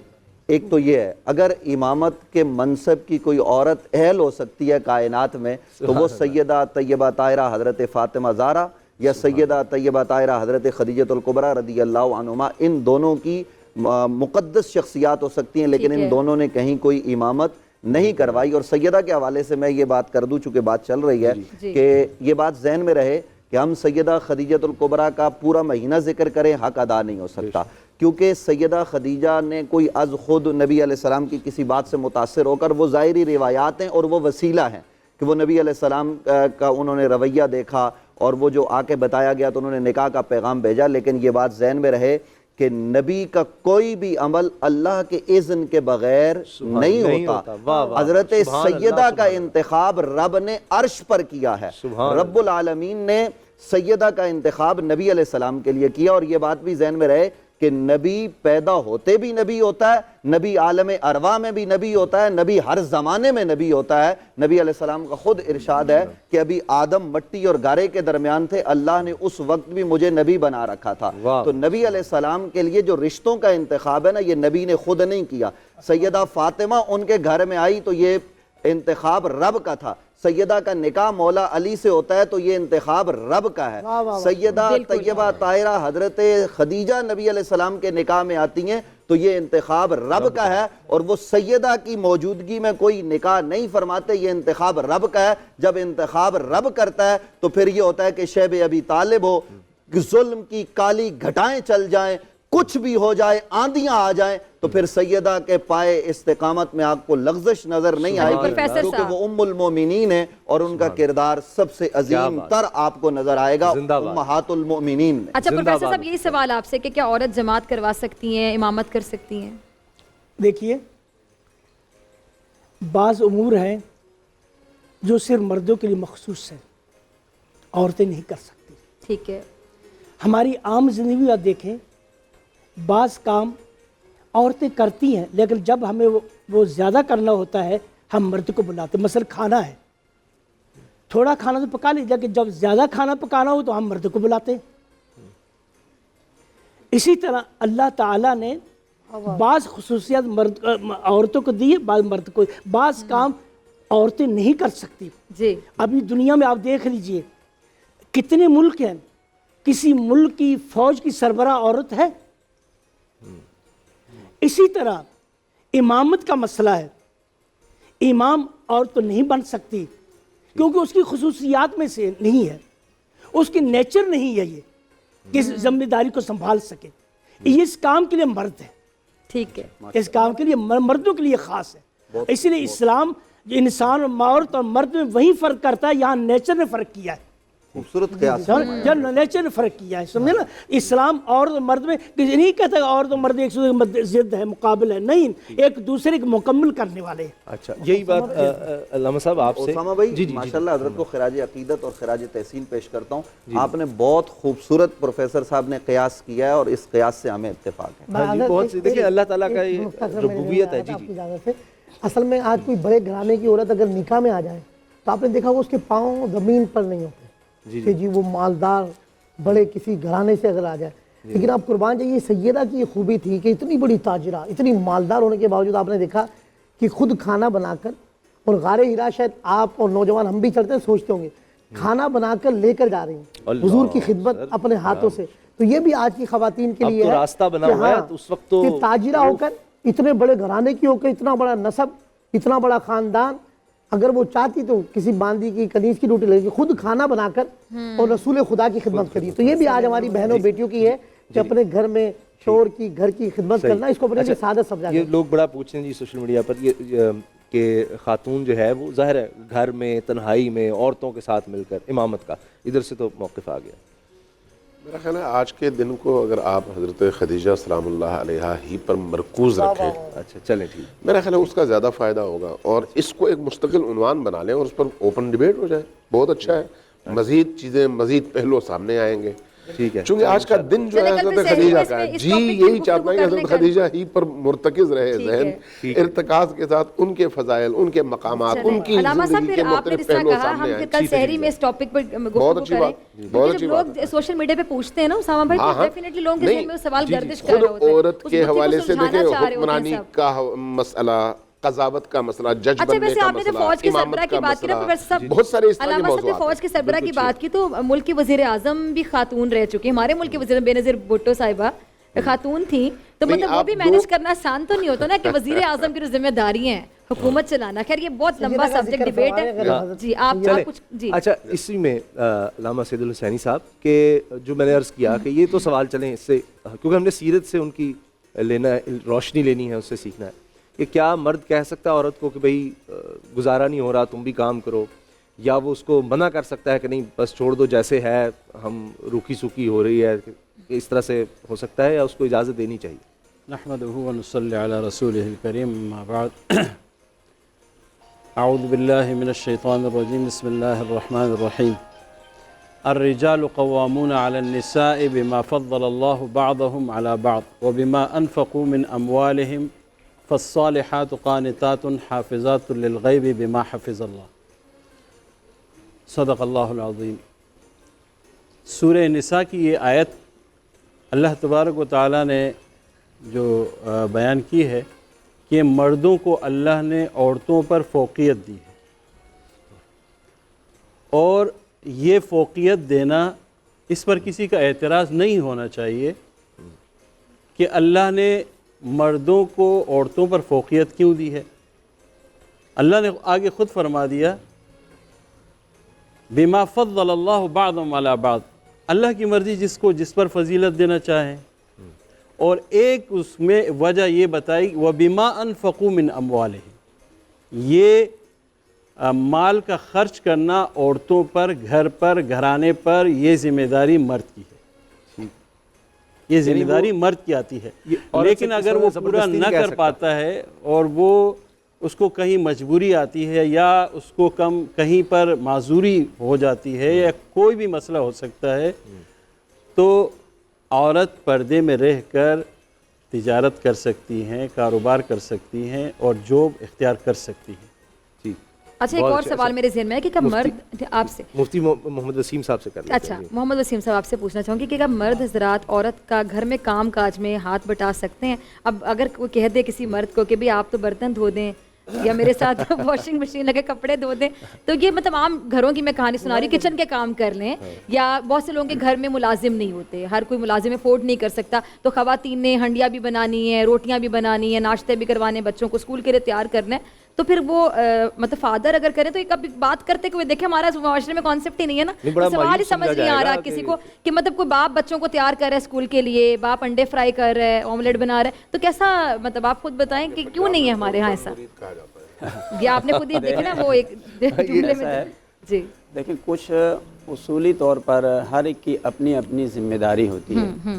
ایک تو یہ ہے, اگر امامت کے منصب کی کوئی عورت اہل ہو سکتی ہے کائنات میں تو وہ سیدہ طیبہ طاہرہ حضرت فاطمہ زہرا یا سیدہ طیبہ طاہرہ حضرت خدیجہ الکبریٰ رضی اللہ عنہما, ان دونوں کی مقدس شخصیات ہو سکتی ہیں, لیکن ان دونوں نے کہیں کوئی امامت نہیں کروائی. اور سیدہ کے حوالے سے میں یہ بات کر دوں چونکہ بات چل رہی ہے کہ یہ بات ذہن میں رہے کہ ہم سیدہ خدیجہ الکبریٰ کا پورا مہینہ ذکر کریں, حق ادا نہیں ہو سکتا, کیونکہ سیدہ خدیجہ نے کوئی از خود نبی علیہ السلام کی کسی بات سے متاثر ہو کر, وہ ظاہری روایات ہیں اور وہ وسیلہ ہیں کہ وہ نبی علیہ السلام کا انہوں نے رویہ دیکھا اور وہ جو آ کے بتایا گیا تو انہوں نے نکاح کا پیغام بھیجا. لیکن یہ بات ذہن میں رہے کہ نبی کا کوئی بھی عمل اللہ کے اذن کے بغیر نہیں ہوتا. حضرت سیدہ کا انتخاب رب نے عرش پر کیا ہے, رب العالمین نے سیدہ کا انتخاب نبی علیہ السلام کے لیے کیا. اور یہ بات بھی ذہن میں رہے کہ نبی پیدا ہوتے بھی نبی ہوتا ہے, نبی عالم ارواح میں بھی نبی ہوتا ہے, نبی ہر زمانے میں نبی ہوتا ہے. نبی علیہ السلام کا خود ارشاد ہے کہ ابھی آدم مٹی اور گارے کے درمیان تھے, اللہ نے اس وقت بھی مجھے نبی بنا رکھا تھا. تو نبی علیہ السلام کے لیے جو رشتوں کا انتخاب ہے نا, یہ نبی نے خود نہیں کیا. سیدہ فاطمہ ان کے گھر میں آئی تو یہ انتخاب رب کا تھا. سیدہ کا نکاح مولا علی سے ہوتا ہے تو یہ انتخاب رب کا ہے. سیدہ طیبہ طاہرہ حضرت خدیجہ نبی علیہ السلام کے نکاح میں آتی ہیں تو یہ انتخاب رب کا ہے، اور وہ سیدہ کی موجودگی میں کوئی نکاح نہیں فرماتے، یہ انتخاب رب کا ہے۔ جب انتخاب رب کرتا ہے تو پھر یہ ہوتا ہے کہ شیب ابی طالب ہو، ظلم کی کالی گھٹائیں چل جائیں، کچھ بھی ہو جائے، آندیاں آ جائیں، تو پھر سیدہ کے پائے استقامت میں آپ کو لغزش نظر نہیں آئے گی، کیونکہ وہ ام المومنین ہے اور ان کا کردار سب سے عظیم تر آپ کو نظر آئے گا امہات المؤمنین میں۔ اچھا پروفیسر صاحب یہی سوال آپ سے کہ کیا عورت جماعت کروا سکتی ہیں، امامت کر سکتی ہیں؟ دیکھیے بعض امور ہیں جو صرف مردوں کے لیے مخصوص ہیں، عورتیں نہیں کر سکتی۔ ٹھیک ہے۔ ہماری عام زندگی میں آپ دیکھیں بعض کام عورتیں کرتی ہیں، لیکن جب ہمیں وہ زیادہ کرنا ہوتا ہے ہم مرد کو بلاتے ہیں۔ مثلا کھانا ہے، تھوڑا کھانا تو پکا لیجیے، لیکن جب زیادہ کھانا پکانا ہو تو ہم مرد کو بلاتے ہیں۔ اسی طرح اللہ تعالیٰ نے بعض خصوصیات عورتوں کو دی، بعض مرد کو، بعض کام عورتیں نہیں کر سکتی۔ جی ابھی دنیا میں آپ دیکھ لیجئے کتنے ملک ہیں، کسی ملک کی فوج کی سربراہ عورت ہے؟ اسی طرح امامت کا مسئلہ ہے، امام عورت تو نہیں بن سکتی کیونکہ اس کی خصوصیات میں سے نہیں ہے، اس کی نیچر نہیں ہے یہ کہ اس ذمہ داری کو سنبھال سکے۔ یہ اس کام کے لیے مرد ہے، ٹھیک ہے، اس کام کے لیے مردوں کے لیے خاص ہے۔ اس لیے اسلام جو انسان اور عورت اور مرد میں وہی فرق کرتا ہے، یہاں نیچر نے فرق کیا ہے، خوبصورت قیاس نیچر نے فرق کیا ہے، سمجھے نا۔ اسلام عورت اور مرد میں نہیں کہتا کہ عورت اور مرد ایک دوسرے کے ضد ہے، مقابل ہے، نہیں، ایک دوسرے کو مکمل کرنے والے ہیں۔ اچھا یہی بات علامہ صاحب آپ سے اسامہ بھائی ماشاءاللہ حضرت کو خراج عقیدت اور خراج تحسین پیش کرتا ہوں۔ آپ نے بہت خوبصورت پروفیسر صاحب نے قیاس کیا ہے اور اس قیاس سے ہمیں اتفاق ہے۔ بہت سی دیکھیں اللہ تعالیٰ کا یہ ربوبیت ہے۔ جی جی اصل میں آج کوئی بڑے گھرانے کی عورت اگر نکاح میں آ جائے تو آپ نے دیکھا وہ اس کے پاؤں زمین پر نہیں ہوتے کہ جی وہ مالدار بڑے کسی گھرانے سے اگر آ جائے، لیکن آپ قربان جائیے سیدہ کی یہ خوبی تھی کہ اتنی بڑی تاجرہ، اتنی مالدار ہونے کے باوجود آپ نے دیکھا کہ خود کھانا بنا کر، اور غار ہرا شاید آپ اور نوجوان ہم بھی چلتے ہیں سوچتے ہوں گے، کھانا بنا کر لے کر جا رہی ہیں حضور کی خدمت اپنے ہاتھوں سے۔ تو یہ بھی آج کی خواتین کے لیے ہے راستہ بنا ہوا ہے، تو اس وقت تو کہ تاجرہ ہو کر، اتنے بڑے گھرانے کی ہو کر، اتنا بڑا نسب، اتنا بڑا خاندان، اگر وہ چاہتی تو کسی باندی کی کنیز کی ڈیوٹی لگے، خود کھانا بنا کر اور رسول خدا کی خدمت کری۔ تو یہ بھی آج ہماری بہنوں بیٹیوں کی ہے کہ اپنے گھر میں شوہر کی گھر کی خدمت کرنا، اس کو اپنے لیے سادہ سمجھا۔ یہ لوگ بڑا پوچھتے ہیں جی سوشل میڈیا پر یہ کہ خاتون جو ہے وہ ظاہر ہے گھر میں تنہائی میں عورتوں کے ساتھ مل کر امامت کا، ادھر سے تو موقف آ گیا۔ میرا خیال ہے آج کے دن کو اگر آپ حضرت خدیجہ سلام اللہ علیہا ہی پر مرکوز رکھیں، اچھا چلیں ٹھیک، میرا خیال ہے اس کا زیادہ فائدہ ہوگا، اور اس کو ایک مستقل عنوان بنا لیں اور اس پر اوپن ڈیبیٹ ہو جائے، بہت اچھا ہے، مزید چیزیں مزید پہلو سامنے آئیں گے۔ ٹھیک ہے، چونکہ آج کا دن جو ہے حضرت خدیجہ کا ہے، جی یہی چاہتا ہے کہ حضرت خدیجہ ہی پر مرتکز رہے ذہن، ارتکاز کے ساتھ ان کے فضائل، ان کے مقامات، ان کی علامہ صاحب زندگی پھر کے آپ نے مختلف جس طرح پہلو کہا سامنے ہم آئیں۔ کل سحری میں اس ٹاپک پر گفتگو کریں، کیونکہ جب لوگ سوشل میڈیا پہ پوچھتے ہیں نا اسامہ بھائی تو ڈیفینیٹلی لوگوں کے ذہن میں سوال گردش کر رہا ہوتا ہے، عورت کے حوالے سے دیکھیں حکمرانی کا مسئلہ، قضاوت کا مسئلہ، جج بننے کا مسئلہ، امامت کا مسئلہ، بہت سارے اس طرح کے علامہ صاحب نے موضوعات فوج کے سربراہ کی بات کی تو ملک کی وزیر اعظم بھی خاتون رہ چکی، ہمارے ملک کی وزیر بے نظیر بھٹو صاحبہ خاتون تھیں، تو مطلب وہ بھی مینج کرنا آسان تو نہیں ہوتا نا کہ وزیر اعظم کی جو ذمہ داری ہیں حکومت چلانا۔ خیر یہ بہت لمبا سبجیکٹ ڈیبیٹ ہے، جی آپ کچھ جی۔ اچھا اسی میں علامہ سید الحسینی صاحب کہ جو میں نے عرض کیا کہ یہ تو سوال چلیں اس سے، کیونکہ ہم نے سیرت سے ان کی لینا روشنی لینی ہے، اس سے سیکھنا ہے کہ کیا مرد کہہ سکتا ہے عورت کو کہ بھئی گزارا نہیں ہو رہا تم بھی کام کرو، یا وہ اس کو منع کر سکتا ہے کہ نہیں بس چھوڑ دو جیسے ہے، ہم روکی سوکی ہو رہی ہے، اس طرح سے ہو سکتا ہے، یا اس کو اجازت دینی چاہیے؟ نحمدہ و نصلی علی رسولہ الکریم، اما بعد، اعوذ باللہ من الشیطان الرجیم، بسم اللہ الرحمن الرحیم۔ الرجال قوامون على النساء بما فضل اللہ بعضهم على بعض وبما انفقوا من اموالهم فالصالحات قانتات حافظات للغیب بما حفظ اللہ، صدق اللہ العظیم۔ سورہ نساء کی یہ آیت اللہ تبارک و تعالیٰ نے جو بیان کی ہے کہ مردوں کو اللہ نے عورتوں پر فوقیت دی ہے، اور یہ فوقیت دینا اس پر کسی کا اعتراض نہیں ہونا چاہیے کہ اللہ نے مردوں کو عورتوں پر فوقیت کیوں دی ہے؟ اللہ نے آگے خود فرما دیا بما فضل اللہ بعضهم علی بعض، اللہ کی مرضی جس پر فضیلت دینا چاہیں، اور ایک اس میں وجہ یہ بتائی وبما انفقوا من اموالہم، یہ مال کا خرچ کرنا عورتوں پر، گھر پر، گھرانے پر، یہ ذمہ داری مرد کی ہے، یہ ذمہ داری مرد کی آتی ہے۔ لیکن اگر وہ پورا نہ کر پاتا ہے اور وہ اس کو کہیں مجبوری آتی ہے یا اس کو کہیں پر معذوری ہو جاتی ہے یا کوئی بھی مسئلہ ہو سکتا ہے، تو عورت پردے میں رہ کر تجارت کر سکتی ہیں، کاروبار کر سکتی ہیں اور جاب اختیار کر سکتی ہیں۔ اچھا ایک اور سوال میرے ذہن میں ہے کہ مرد آپ سے، مفتی محمد وسیم صاحب سے کرنا اچھا محمد وسیم صاحب آپ سے پوچھنا چاہوں گی کہ کیا مرد حضرات عورت کا گھر میں کام کاج میں ہاتھ بٹا سکتے ہیں؟ اب اگر کوئی کہہ دے کسی مرد کو کہ بھی آپ تو برتن دھو دیں یا میرے ساتھ واشنگ مشین لگے کپڑے دھو دیں، تو یہ مطلب عام گھروں کی میں کہانی سنا رہی ہوں، کچن کے کام کر لیں، یا بہت سے لوگوں کے گھر میں ملازم نہیں ہوتے، ہر کوئی ملازم افورڈ نہیں کر سکتا، تو خواتین نے ہنڈیاں بھی بنانی ہیں، روٹیاں بھی بنانی ہیں، ناشتے بھی کروانے، بچوں کو اسکول کے لیے تیار کرنا ہے، تو پھر وہ مطلب فادر اگر کریں تو ایک اب بات کرتے ہوئے دیکھیں ہمارا معاشرے میں کانسیپٹ ہی نہیں ہے نا، سوال ہی سمجھ نہیں آ رہا کسی کو کہ مطلب کوئی باپ بچوں کو تیار کر رہا ہے اسکول کے لیے، باپ انڈے فرائی کر رہا ہے، آملیٹ بنا رہا ہے، تو کیسا مطلب آپ خود بتائیں کہ کیوں نہیں ہے ہمارے ہاں ایسا؟ یہ آپ نے خود ہی دیکھیں نا وہ ایک جملے میں جی دیکھیں کچھ اصولی طور پر ہر ایک کی اپنی اپنی ذمہ داری ہوتی ہے،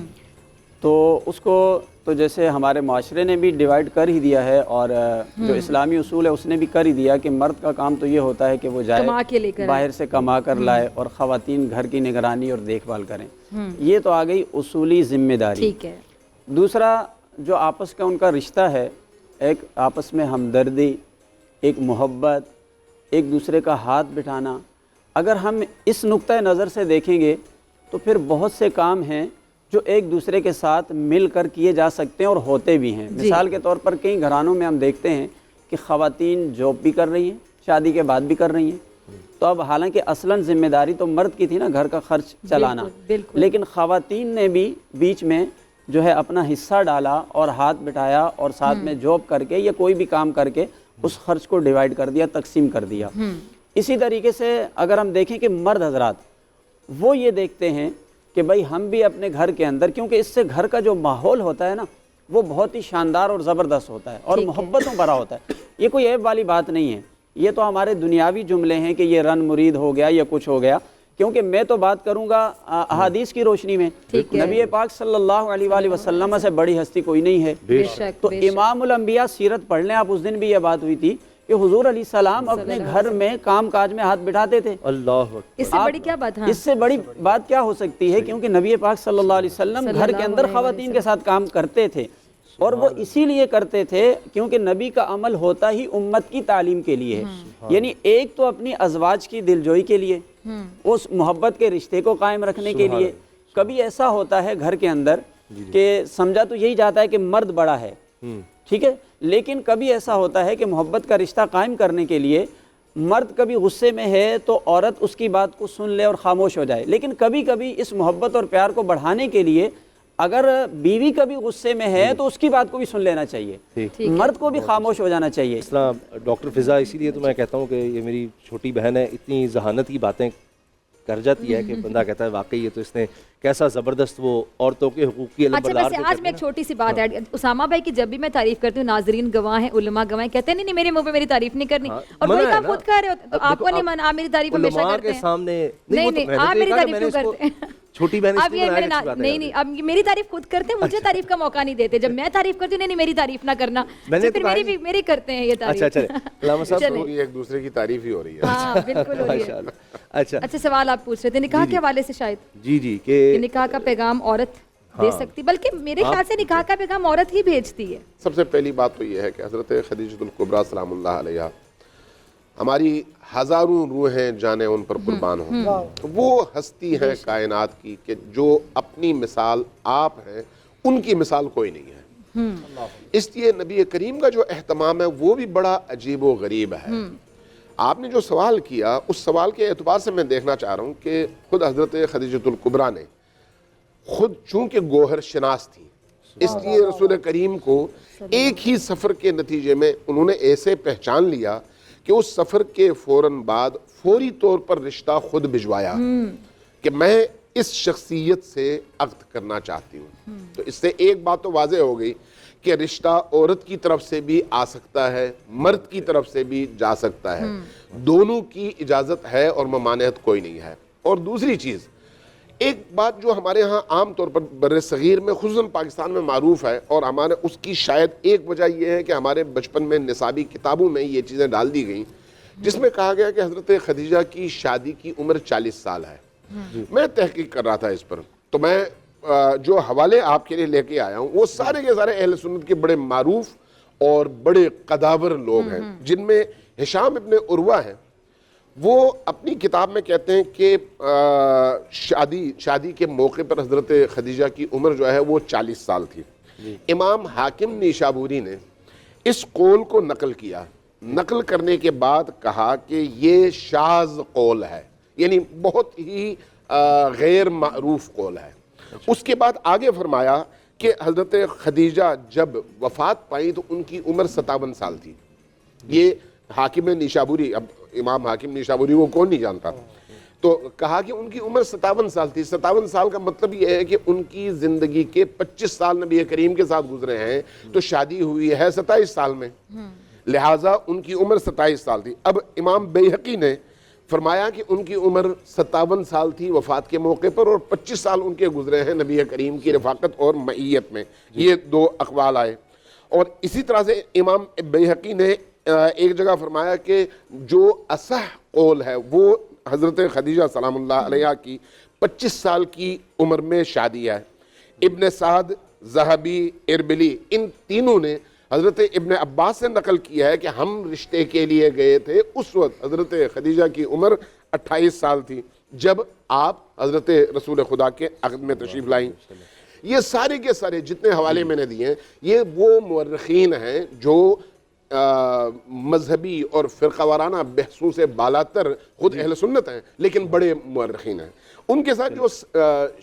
تو اس کو تو جیسے ہمارے معاشرے نے بھی ڈیوائیڈ کر ہی دیا ہے، اور جو اسلامی اصول ہے اس نے بھی کر ہی دیا کہ مرد کا کام تو یہ ہوتا ہے کہ وہ جائے باہر سے کما کر لائے اور خواتین گھر کی نگرانی اور دیکھ بھال کریں، یہ تو آ گئی اصولی ذمہ داری۔ ٹھیک ہے۔ دوسرا جو آپس کا ان کا رشتہ ہے، ایک آپس میں ہمدردی، ایک محبت، ایک دوسرے کا ہاتھ بٹھانا، اگر ہم اس نقطۂ نظر سے دیکھیں گے تو پھر بہت سے کام ہیں جو ایک دوسرے کے ساتھ مل کر کیے جا سکتے ہیں اور ہوتے بھی ہیں۔ مثال کے طور پر کئی گھرانوں میں ہم دیکھتے ہیں کہ خواتین جاب بھی کر رہی ہیں، شادی کے بعد بھی کر رہی ہیں، تو اب حالانکہ اصلاً ذمہ داری تو مرد کی تھی نا گھر کا خرچ چلانا، لیکن خواتین نے بھی بیچ میں جو ہے اپنا حصہ ڈالا اور ہاتھ بٹھایا اور ساتھ میں جاب کر کے یا کوئی بھی کام کر کے اس خرچ کو ڈیوائیڈ کر دیا، تقسیم کر دیا۔ اسی طریقے سے اگر ہم دیکھیں کہ مرد حضرات وہ یہ دیکھتے ہیں کہ بھائی ہم بھی اپنے گھر کے اندر، کیونکہ اس سے گھر کا جو ماحول ہوتا ہے نا وہ بہت ہی شاندار اور زبردست ہوتا ہے اور محبتوں بھرا ہوتا ہے، یہ کوئی عیب والی بات نہیں ہے، یہ تو ہمارے دنیاوی جملے ہیں کہ یہ رن مرید ہو گیا یا کچھ ہو گیا، کیونکہ میں تو بات کروں گا احادیث کی روشنی میں، نبی پاک صلی اللہ علیہ وآلہ وسلم سے بڑی ہستی کوئی نہیں ہے، تو امام الانبیاء سیرت پڑھ لیں آپ، اس دن بھی یہ بات ہوئی تھی کہ حضور علیہ السلام اپنے گھر میں کام کاج میں ہاتھ بٹھاتے تھے۔ اللہ، اس سے بڑی کیا بات ہے؟ اس سے بڑی بات کیا ہو سکتی ہے، کیونکہ نبی پاک صلی اللہ علیہ وسلم گھر کے اندر خواتین کے ساتھ کام کرتے تھے، اور وہ اسی لیے کرتے تھے کیونکہ نبی کا عمل ہوتا ہی امت کی تعلیم کے لیے ہے، یعنی ایک تو اپنی ازواج کی دلجوئی کے لیے، اس محبت کے رشتے کو قائم رکھنے کے لیے۔ کبھی ایسا ہوتا ہے گھر کے اندر کہ سمجھا تو یہی جاتا ہے کہ مرد بڑا ہے، ٹھیک ہے، لیکن کبھی ایسا ہوتا ہے کہ محبت کا رشتہ قائم کرنے کے لیے مرد کبھی غصے میں ہے تو عورت اس کی بات کو سن لے اور خاموش ہو جائے، لیکن کبھی کبھی اس محبت اور پیار کو بڑھانے کے لیے اگر بیوی کبھی غصے میں ہے تو اس کی بات کو بھی سن لینا چاہیے، مرد کو بھی خاموش ہو جانا چاہیے۔ اسلام ڈاکٹر فضا، اسی لیے تو میں کہتا ہوں کہ یہ میری چھوٹی بہن ہے، اتنی ذہانت کی باتیں کر جاتی ہے کہ بندہ کہتا ہے واقعی یہ تو اس نے کیسا زبردست وہ عورتوں کے حقوق کی اچھا ویسے آج میں ایک چھوٹی سی بات ایڈ، اسامہ بھائی کی جب بھی میں تعریف کرتی ہوں ناظرین گواہ ہیں، علماء گواہ ہیں، کہتے ہیں نہیں میرے منہ پہ میری تعریف نہیں کرنی، اور وہی آپ خود کہہ رہے ہو، تو آپ کو نہیں منع، آپ میری تعریف ہمیشہ کرتے ہیں، نہیں آپ میری تعریف کیوں کرتے ہیں؟ چھوٹی بہن اب یہ نہیں اب میری تعریف خود کرتے ہیں، مجھے تعریف کا موقع نہیں دیتے، جب میں تعریف کرتی ہوں نہیں میری تعریف نہ کرنا، پھر میری کرتے ہیں یہ تعریف۔ اچھا علامہ صاحب ایک دوسرے کی تعریف ہی ہو رہی ہے۔ ہاں بالکل ہو رہی ہے۔ اچھا سوال آپ پوچھ رہے تھے نکاح کے حوالے سے، شاید جی کہ نکاح کا پیغام عورت دے سکتی، بلکہ میرے خیال سے نکاح کا پیغام عورت ہی بھیجتی ہے۔ سب سے پہلی بات تو یہ ہے کہ حضرت خدیجہ الکبریٰ سلام اللہ علیہا، ہماری ہزاروں روحیں جانیں ان پر قربان ہوں، وہ ہستی ہے کائنات کی کہ جو اپنی مثال آپ ہیں، ان کی مثال کوئی نہیں ہے، اس لیے نبی کریم کا جو اہتمام ہے وہ بھی بڑا عجیب و غریب ہے۔ آپ نے جو سوال کیا اس سوال کے اعتبار سے میں دیکھنا چاہ رہا ہوں کہ خود حضرت خدیجہ الکبریٰ نے خود چونکہ گوہر شناس تھی، اس لیے رسول کریم کو ایک ہی سفر کے نتیجے میں انہوں نے ایسے پہچان لیا کہ اس سفر کے فوراً بعد فوری طور پر رشتہ خود بھجوایا کہ میں اس شخصیت سے عقد کرنا چاہتی ہوں. تو اس سے ایک بات تو واضح ہو گئی کہ رشتہ عورت کی طرف سے بھی آ سکتا ہے, مرد کی طرف سے بھی جا سکتا ہے, دونوں کی اجازت ہے اور ممانعت کوئی نہیں ہے. اور دوسری چیز, ایک بات جو ہمارے ہاں عام طور پر بر صغیر میں خصوصاً پاکستان میں معروف ہے, اور ہمارے اس کی شاید ایک وجہ یہ ہے کہ ہمارے بچپن میں نصابی کتابوں میں یہ چیزیں ڈال دی گئیں, جس میں کہا گیا کہ حضرت خدیجہ کی شادی کی عمر 40 سال ہے. میں تحقیق کر رہا تھا اس پر, تو میں جو حوالے آپ کے لیے لے کے آیا ہوں وہ سارے کے سارے اہل سنت کے بڑے معروف اور بڑے قداور لوگ ہیں, جن میں ہشام ابن عروہ ہیں. وہ اپنی کتاب میں کہتے ہیں کہ شادی کے موقع پر حضرت خدیجہ کی عمر جو ہے وہ 40 سال تھی. امام حاکم نیشابوری نے اس قول کو نقل کیا, نقل کرنے کے بعد کہا کہ یہ شاذ قول ہے, یعنی بہت ہی غیر معروف قول ہے. اس کے بعد آگے فرمایا کہ حضرت خدیجہ جب وفات پائیں تو ان کی عمر 57 سال تھی. یہ حاکم نیشابوری, اب امام حاکم نیشابوری وہ کون نہیں جانتا, تو کہا کہ ان کی عمر 57 سال تھی. 57 سال کا مطلب یہ ہے کہ ان کی زندگی کے 25 سال نبی کریم کے ساتھ گزرے ہیں, تو شادی ہوئی ہے 27 سال میں, لہٰذا ان کی عمر 27 سال تھی. اب امام بیہقی نے فرمایا کہ ان کی عمر 57 سال تھی وفات کے موقع پر, اور 25 سال ان کے گزرے ہیں نبی کریم کی رفاقت اور معیت میں. یہ دو اقوال آئے. اور اسی طرح سے امام بیہقی نے ایک جگہ فرمایا کہ جو اصح قول ہے وہ حضرت خدیجہ سلام اللہ علیہ کی 25 سال کی عمر میں شادی ہے. ابن سعد, ذہبی, اربلی, ان تینوں نے حضرت ابن عباس سے نقل کیا ہے کہ ہم رشتے کے لیے گئے تھے, اس وقت حضرت خدیجہ کی عمر 28 سال تھی جب آپ حضرت رسول خدا کے عقد میں تشریف لائیں. یہ سارے کے سارے جتنے حوالے میں نے دیے ہیں یہ وہ مورخین ہیں جو مذہبی اور فرقہ وارانہ بحثوں سے بالاتر خود اہل سنت ہیں لیکن بڑے مورخین ہیں. ان کے ساتھ جو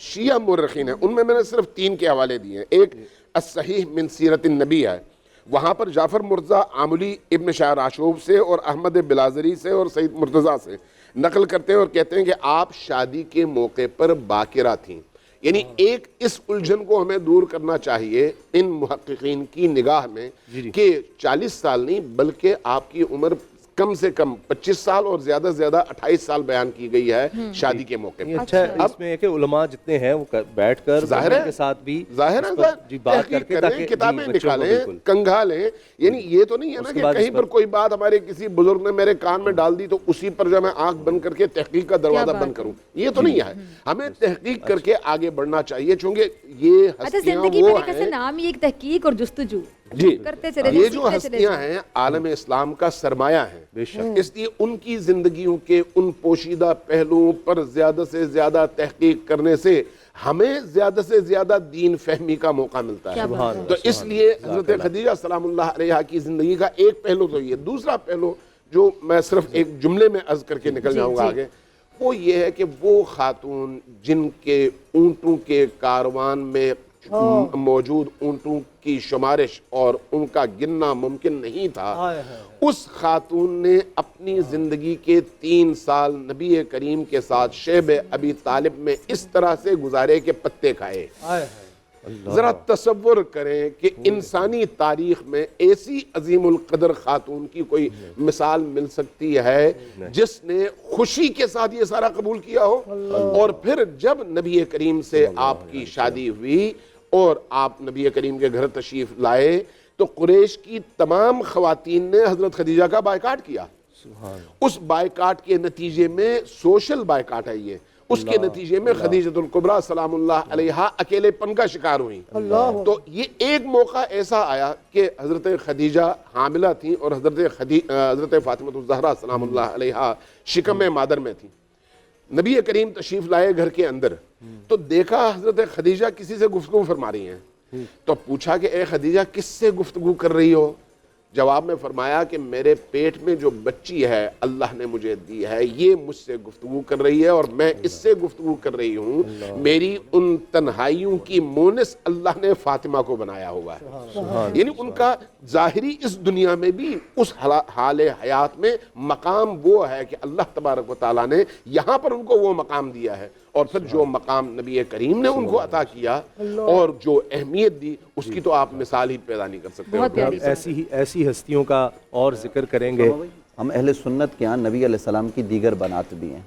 شیعہ مورخین ہیں ان میں نے صرف 3 کے حوالے دیے ہیں. ایک الصحیح من سیرت النبی ہے, وہاں پر جعفر مرزا عاملی ابن شاہ راشوب سے اور احمد بلازری سے اور سید مرتضیٰ سے نقل کرتے ہیں اور کہتے ہیں کہ آپ شادی کے موقع پر باکرہ تھیں. یعنی ایک اس الجھن کو ہمیں دور کرنا چاہیے ان محققین کی نگاہ میں کہ 40 سال نہیں بلکہ آپ کی عمر کم سے کم 25 سال اور زیادہ سے زیادہ 28 سال بیان کی گئی ہے شادی کے موقع پر. اچھا, اس میں ہے کہ علماء جتنے ہیں وہ بیٹھ کر ظاہر کے ساتھ بھی ظاہر ہے بات کر کے تحقیق کریں, کتابیں نکالیں, کنگھالیں. یعنی یہ تو نہیں ہے نا کہ کہیں پر کوئی بات ہمارے کسی بزرگ نے میرے کان میں ڈال دی تو اسی پر جو میں آنکھ بند کر کے تحقیق کا دروازہ بند کروں, یہ تو نہیں ہے. ہمیں تحقیق کر کے آگے بڑھنا چاہیے, چونکہ یہ ہستیاں وہ ہیں, نام ہی ایک تحقیق اور جستجو جی کرتے چلے, یہ جو ہستیاں ہیں عالم اسلام کا سرمایہ ہیں, بے شک اس لیے ان کی زندگیوں کے ان پوشیدہ پہلوؤں پر زیادہ سے زیادہ تحقیق کرنے سے ہمیں زیادہ سے زیادہ دین فہمی کا موقع ملتا ہے. تو اس لیے حضرت خدیجہ سلام اللہ علیہ کی زندگی کا ایک پہلو تو یہ. دوسرا پہلو جو میں صرف ایک جملے میں عرض کر کے نکل جاؤں گا آگے, وہ یہ ہے کہ وہ خاتون جن کے اونٹوں کے کاروان میں موجود اونٹوں کی شمارش اور ان کا گننا ممکن نہیں تھا, اس خاتون نے اپنی زندگی کے 3 سال نبی کریم کے ساتھ شیب ابی طالب میں اس طرح سے گزارے کہ پتے کھائے. ذرا تصور کریں کہ انسانی تاریخ میں ایسی عظیم القدر خاتون کی کوئی مثال مل سکتی ہے جس نے خوشی کے ساتھ یہ سارا قبول کیا ہو, اور پھر جب نبی کریم سے آپ کی شادی ہوئی اور آپ نبی کریم کے گھر تشریف لائے تو قریش کی تمام خواتین نے حضرت خدیجہ کا بائیکاٹ کیا. اس بائیکاٹ کے نتیجے میں سوشل بائیکاٹ ہے یہ, اس کے نتیجے میں خدیجۃ الکبریٰ سلام اللہ علیہا اکیلے پن کا شکار ہوئی. تو یہ ایک موقع ایسا آیا کہ حضرت خدیجہ حاملہ تھیں اور حضرت فاطمہ الزہرا سلام اللہ علیہا شکم مادر میں تھیں. نبی کریم تشریف لائے گھر کے اندر تو دیکھا حضرت خدیجہ کسی سے گفتگو فرما رہی ہیں, تو پوچھا کہ اے خدیجہ کس سے گفتگو کر رہی ہو؟ جواب میں فرمایا کہ میرے پیٹ میں جو بچی ہے اللہ نے مجھے دی ہے، یہ مجھ سے گفتگو کر رہی ہے اور میں اس سے گفتگو کر رہی ہوں، میری ان تنہائیوں کی مونس اللہ نے فاطمہ کو بنایا ہوا ہے۔ یعنی ان کا ظاہری اس دنیا میں بھی اس حال حیات میں مقام وہ ہے کہ اللہ تبارک و تعالیٰ نے یہاں پر ان کو وہ مقام دیا ہے، اور پھر جو مقام نبی کریم نے ان کو عطا کیا اور جو اہمیت دی اس کی تو آپ مثال ہی پیدا نہیں کر سکتے۔ ایسی ہستیوں کا اور ذکر کریں گے۔ ہم اہل سنت کے ہاں نبی علیہ السلام کی دیگر بنات بھی ہیں،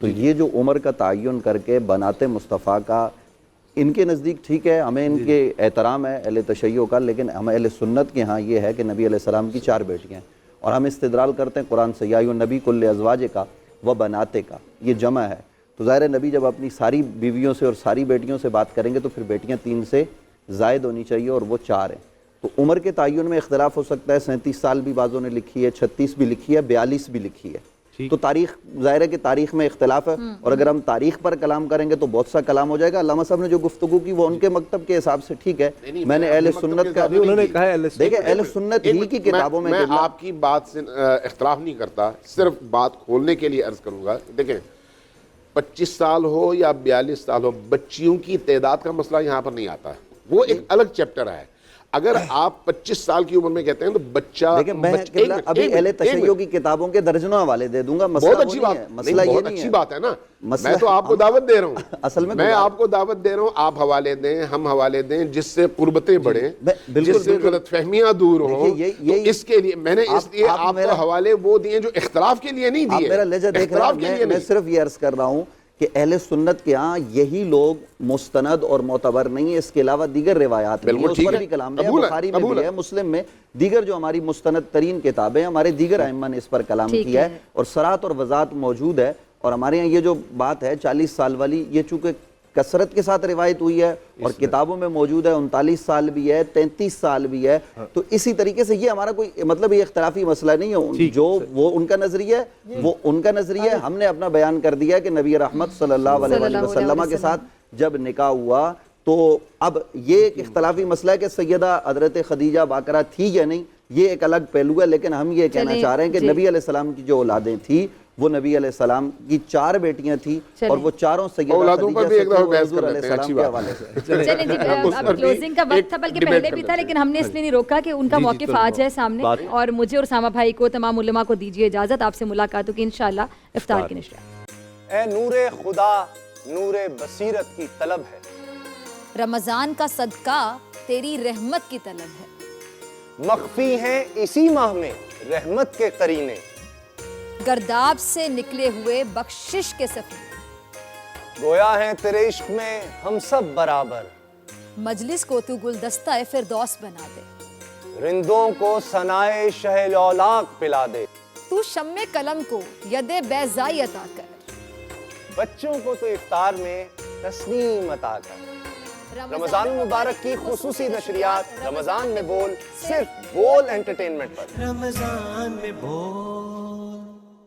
تو یہ جو عمر کا تعین کر کے بنات مصطفیٰ کا ان کے نزدیک ٹھیک ہے، ہمیں ان کے احترام ہے اہل تشیع کا، لیکن ہم اہل سنت کے ہاں یہ ہے کہ نبی علیہ السلام کی 4 بیٹیاں ہیں، اور ہم استدلال کرتے ہیں قرآن سے، یا ایھا النبی کل ازواج کا و بناتے کا، یہ جمع ہے، تو ظاہر نبی جب اپنی ساری بیویوں سے اور ساری بیٹیوں سے بات کریں گے تو پھر بیٹیاں 3 سے زائد ہونی چاہیے، اور وہ 4 ہیں۔ تو عمر کے تعین میں اختلاف ہو سکتا ہے، 37 سال بھی بعضوں نے لکھی ہے، 36 بھی لکھی ہے، 42 بھی لکھی ہے، تو تاریخ ظاہر ہے کہ تاریخ میں اختلاف ہے، اور اگر ہم تاریخ پر کلام کریں گے تو بہت سا کلام ہو جائے گا۔ علامہ صاحب نے جو گفتگو کی وہ ان کے مکتب کے حساب سے ٹھیک ہے، میں نے اہل سنت کا انہوں نے کہا ہے دیکھیں اہل سنت ہی کی کتابوں میں آپ کی بات سے اختلاف نہیں کرتا، صرف بات کھولنے کے لیے عرض کروں گا۔ دیکھیں 25 سال ہو یا 42 سال ہو، بچیوں کی تعداد کا مسئلہ یہاں پر نہیں آتا ہے، وہ ایک الگ چیپٹر ہے۔ اگر آپ 25 سال کی عمر میں کہتے ہیں تو بچہ، لیکن میں ابھی اہل تشیع کی کتابوں کے درجنوں حوالے دے دوں گا، مسئلہ بہت اچھی بات ہے، مسئلہ یہ بہت نہیں اچھی ہے، بات ہے نا، میں تو آپ کو دعوت دے رہا ہوں، اصل میں میں آپ کو دعوت دے رہا ہوں، آپ حوالے دیں، ہم حوالے دیں، جس سے قربتیں بڑھیں، جس سے غلط فہمیاں دور ہوں، تو اس کے لیے میں نے اس لیے آپ کو حوالے وہ دیے جو اختلاف کے لیے نہیں دیے۔ آپ میرا لہجہ دیکھ رہے ہیں، میں صرف یہ عرض کر رہا ہوں کہ اہل سنت کے ہاں یہی لوگ مستند اور معتبر نہیں ہے، اس کے علاوہ دیگر روایات میں اس پر بھی کلام ہے، بخاری میں بھی ہے، مسلم میں، دیگر جو ہماری مستند ترین کتابیں ہمارے دیگر ائمہ نے اس پر کلام کیا ہے، اور صراحت اور وضاحت موجود ہے۔ اور ہمارے یہاں یہ جو بات ہے 40 سال والی، یہ چونکہ کثرت کے ساتھ روایت ہوئی ہے اور کتابوں میں موجود ہے، 39 سال بھی ہے، 33 سال بھی ہے، تو اسی طریقے سے یہ ہمارا کوئی مطلب یہ اختلافی مسئلہ نہیں ہے، جو وہ ان کا نظریہ ہے وہ ان کا نظریہ ہے، ہم نے اپنا بیان کر دیا کہ نبی رحمت صلی اللہ علیہ وسلم کے ساتھ جب نکاح ہوا تو اب یہ ایک اختلافی مسئلہ ہے کہ سیدہ حضرت خدیجہ باقرہ تھی یا نہیں، یہ ایک الگ پہلو ہے، لیکن ہم یہ کہنا چاہ رہے ہیں کہ نبی علیہ السلام کی جو اولادیں تھیں وہ نبی علیہ السلام کی 4 بیٹیاں تھیں، اور وہ چاروں سیدہ خدیجہ سے حضور علیہ السلام کے حوالے سے۔ چلیں جی، اب کلوزنگ کا وقت تھا، بلکہ پہلے بھی تھا، لیکن ہم نے اس لیے نہیں روکا کہ ان کا موقف آ جائے سامنے، اور مجھے اور اسامہ بھائی کو، تمام علماء کو دیجیے اجازت، آپ سے ملاقات ہوگی انشاءاللہ افطار کی نشریات۔ اے نور خدا، نور بصیرت کی طلب ہے، رمضان کا صدقہ تیری رحمت کی طلب ہے، مخفی ہیں اسی ماہ میں رحمت کے قرینے، گرداب سے نکلے ہوئے بخشش کے سفیر، گویا ہیں تیرے عشق میں ہم سب برابر، مجلس کو تو گلدستہ فردوس بنا دے، رندوں کو ثنائے شہ لولاق پلا دے، تو شمع قلم کو ید بیضائی عطا کر، بچوں کو تو افطار میں تسنیم عطا کر۔ رمضان مبارک کی خصوصی نشریات رمضان میں بول، صرف بول انٹرٹینمنٹ پر۔ رمضان میں بول